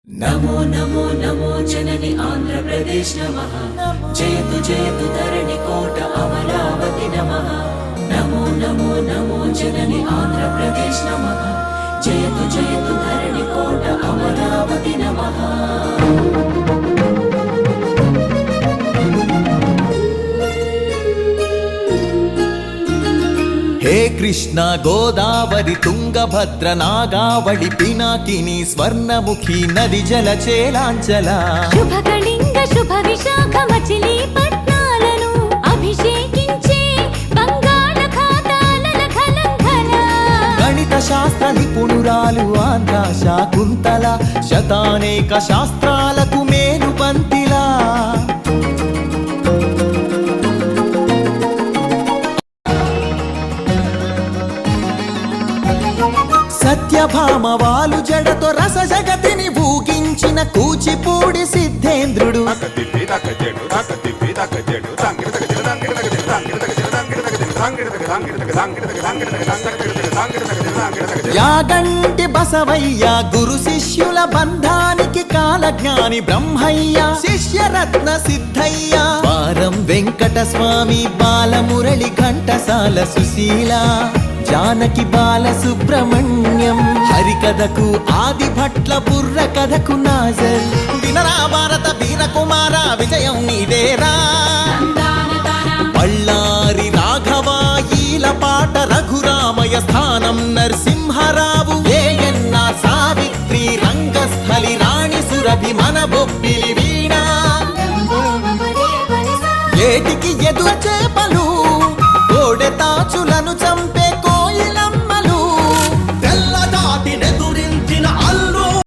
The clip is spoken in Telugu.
नमो नमो नमो जननि आंध्र प्रदेश नमः जयतु जयतु धरणि कोट अमरावती नमः नमो नमो नमो जननि आंध्र प्रदेश नमः जयतु जयतु धरणि कोट अमरावती नमः। हे कृष्ण गोदावरी तुंगभद्र नागावळि पिनाकिनी स्वर्णमुखी नदी जलचेलांचला शुभकलिंग शुभ विशाख मचिलीपट्नाలను అభిషేకించే బంగాళాఖాతాల ఖలంఖల గణిత శాస్త్ర నిపుణురాలు ఆంధ్ర శాకుంతల శతానేక శాస్త్రాలకు మేలు పంతిలా సత్యభామవాలు జడతో రస జగతిని ఊగించిన కూచిపూడి సిద్ధేంద్రుడు యాగంటి బసవయ్య గురు శిష్యుల బంధానికి కాలజ్ఞాని బ్రహ్మయ్య శిష్యరత్న సిద్ధయ్య వారం వెంకట స్వామి బాలమురళి ఘంటసాల సుశీల జానకి బాల సుబ్రహ్మణ్యం హరికథకు ఆది భట్ల బుర్ర కథకు నాజర్ వినరా భారత వీర కుమార విజయం నీదేరా బళ్ళారి రాఘవాయీల పాట రఘురామయ స్థానం నరసింహరావు ఏయన్న సావిత్రి రంగస్థలి రాణి సురభి మన బొబ్బిలి